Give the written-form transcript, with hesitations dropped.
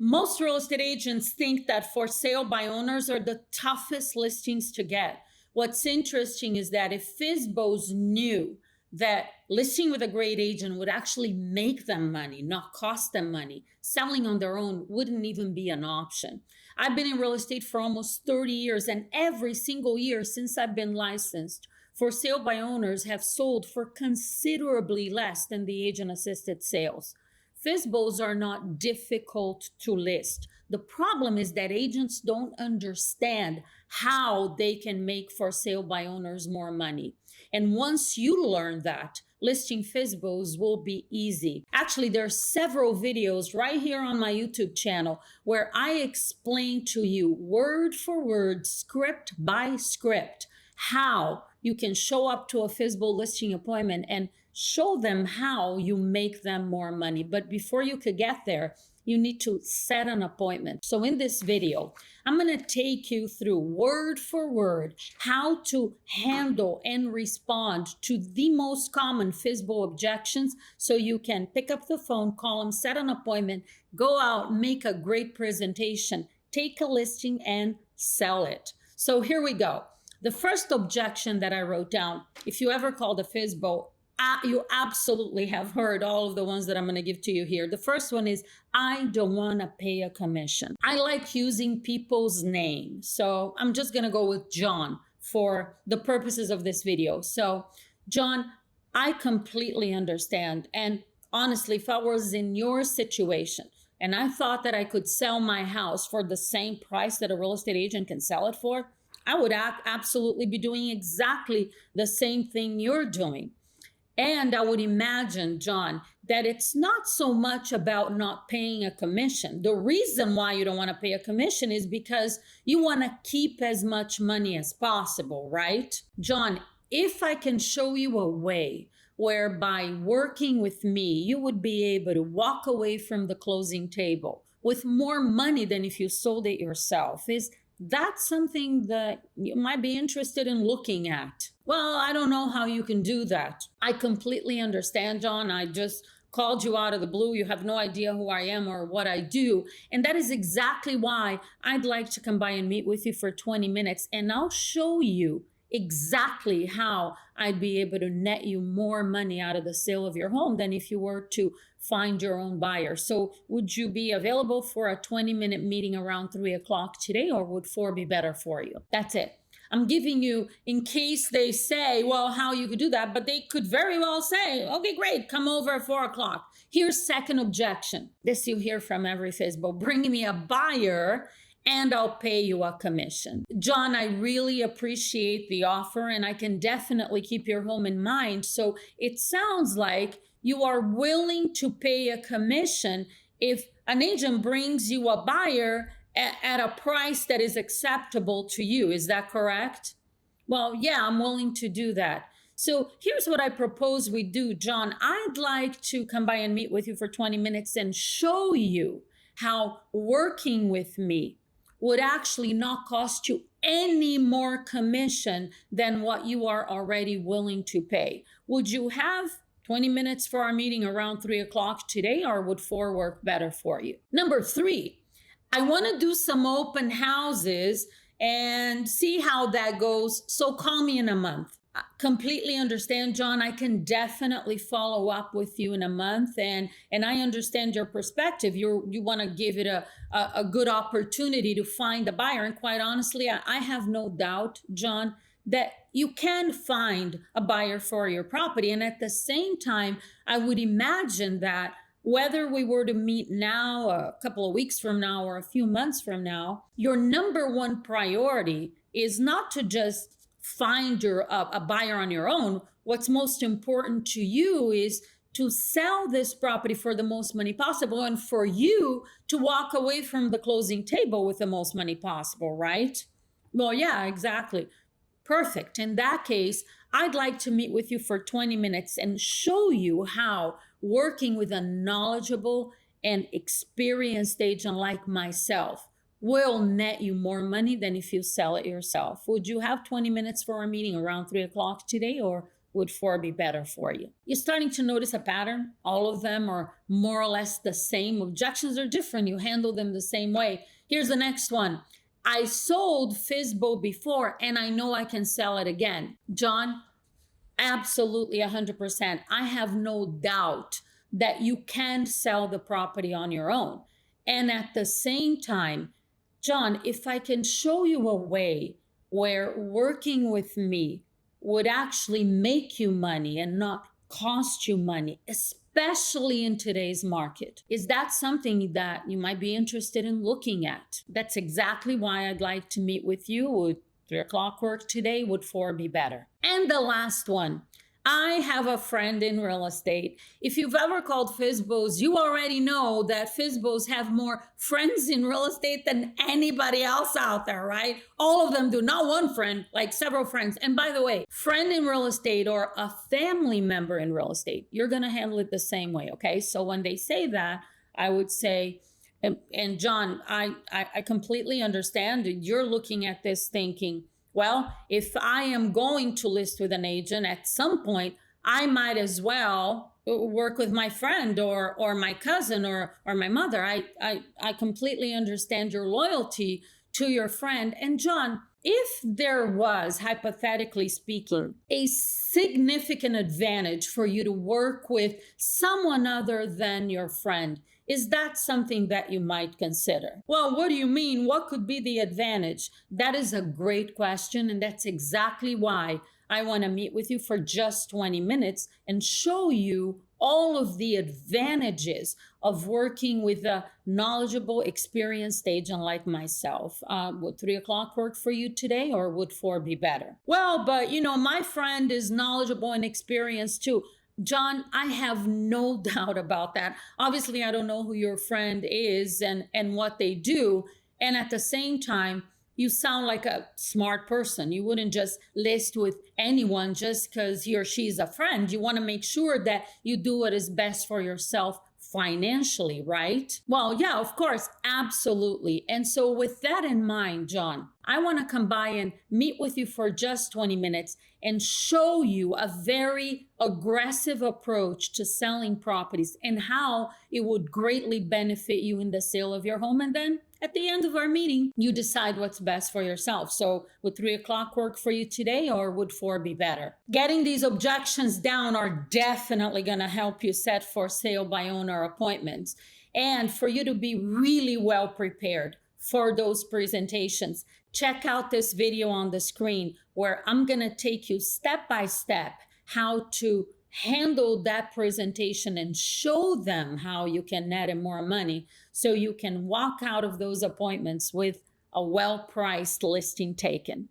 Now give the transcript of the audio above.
Most real estate agents think that for sale by owners are the toughest listings to get. What's interesting is that if FSBOs knew that listing with a great agent would actually make them money, not cost them money, selling on their own wouldn't even be an option. I've been in real estate for almost 30 years, and every single year since I've been licensed, for sale by owners have sold for considerably less than the agent-assisted sales. FSBOs are not difficult to list. The problem is that agents don't understand how they can make for sale by owners more money. And once you learn that, listing FSBOs will be easy. Actually, there are several videos right here on my YouTube channel where I explain to you word for word, script by script, how you can show up to a FSBO listing appointment and show them how you make them more money. But before you could get there, you need to set an appointment. So in this video, I'm going to take you through word for word how to handle and respond to the most common FSBO objections so you can pick up the phone, call them, set an appointment, go out, make a great presentation, take a listing and sell it. So here we go. The first objection that I wrote down, if you ever called a FSBO, you absolutely have heard all of the ones that I'm going to give to you here. The first one is, I don't want to pay a commission. I like using people's names. So I'm just going to go with John for the purposes of this video. So John, I completely understand. And honestly, if I was in your situation and I thought that I could sell my house for the same price that a real estate agent can sell it for, I would absolutely be doing exactly the same thing you're doing. And I would imagine, John, that it's not so much about not paying a commission. The reason why you don't want to pay a commission is because you want to keep as much money as possible, right? John, if I can show you a way whereby working with me, you would be able to walk away from the closing table with more money than if you sold it yourself, is that something that you might be interested in looking at? Well, I don't know how you can do that. I completely understand, John. I just called you out of the blue. You have no idea who I am or what I do. And that is exactly why I'd like to come by and meet with you for 20 minutes. And I'll show you exactly how I'd be able to net you more money out of the sale of your home than if you were to find your own buyer. So would you be available for a 20-minute meeting around 3 o'clock today, or would 4 be better for you? That's it. I'm giving you in case they say, well, how you could do that, but they could very well say, okay, great, come over at 4 o'clock. Here's second objection. This you hear from every FSBO: bring me a buyer and I'll pay you a commission. John, I really appreciate the offer and I can definitely keep your home in mind. So it sounds like you are willing to pay a commission if an agent brings you a buyer at a price that is acceptable to you. Is that correct? Well, yeah, I'm willing to do that. So here's what I propose we do, John. I'd like to come by and meet with you for 20 minutes and show you how working with me would actually not cost you any more commission than what you are already willing to pay. Would you have 20 minutes for our meeting around 3 o'clock today, or would 4 work better for you? Number 3, I want to do some open houses and see how that goes. So call me in a month. I completely understand, John. I can definitely follow up with you in a month, and I understand your perspective. You want to give it a good opportunity to find a buyer. And quite honestly, I have no doubt, John, that you can find a buyer for your property. And at the same time, I would imagine that whether we were to meet now, a couple of weeks from now, or a few months from now, your number one priority is not to just find a buyer on your own. What's most important to you is to sell this property for the most money possible and for you to walk away from the closing table with the most money possible, right? Well, yeah, exactly. Perfect. In that case, I'd like to meet with you for 20 minutes and show you how working with a knowledgeable and experienced agent like myself will net you more money than if you sell it yourself. Would you have 20 minutes for our meeting around 3 o'clock today, or would 4 be better for you? You're starting to notice a pattern. All of them are more or less the same. Objections are different. You handle them the same way. Here's the next one. I sold FSBO before and I know I can sell it again. John, absolutely 100%. I have no doubt that you can sell the property on your own. And at the same time, John, if I can show you a way where working with me would actually make you money and not cost you money, especially in today's market, is that something that you might be interested in looking at? That's exactly why I'd like to meet with you. Would 3 o'clock work today? Would 4 be better? And the last one. I have a friend in real estate. If you've ever called FSBOs, you already know that FSBOs have more friends in real estate than anybody else out there, right? All of them do, not one friend, like several friends. And by the way, friend in real estate or a family member in real estate, you're going to handle it the same way, okay? So when they say that, I would say, and John, I completely understand that you're looking at this thinking, well, if I am going to list with an agent at some point, I might as well work with my friend or my cousin or my mother. I completely understand your loyalty to your friend. And John, if there was, hypothetically speaking, a significant advantage for you to work with someone other than your friend, is that something that you might consider? Well, what do you mean? What could be the advantage? That is a great question, and that's exactly why I want to meet with you for just 20 minutes and show you all of the advantages of working with a knowledgeable, experienced agent like myself. Would 3 o'clock work for you today, or would 4 be better? Well, but my friend is knowledgeable and experienced too. John, I have no doubt about that. Obviously, I don't know who your friend is and what they do. And at the same time, you sound like a smart person. You wouldn't just list with anyone just because he or she is a friend. You want to make sure that you do what is best for yourself financially, right? Well, yeah, of course, absolutely. And so with that in mind, John, I want to come by and meet with you for just 20 minutes and show you a very aggressive approach to selling properties and how it would greatly benefit you in the sale of your home. And then at the end of our meeting, you decide what's best for yourself. So would 3 o'clock work for you today, or would 4 be better? Getting these objections down are definitely going to help you set for sale by owner appointments and for you to be really well prepared for those presentations. Check out this video on the screen where I'm going to take you step by step how to handle that presentation and show them how you can net in more money so you can walk out of those appointments with a well-priced listing taken.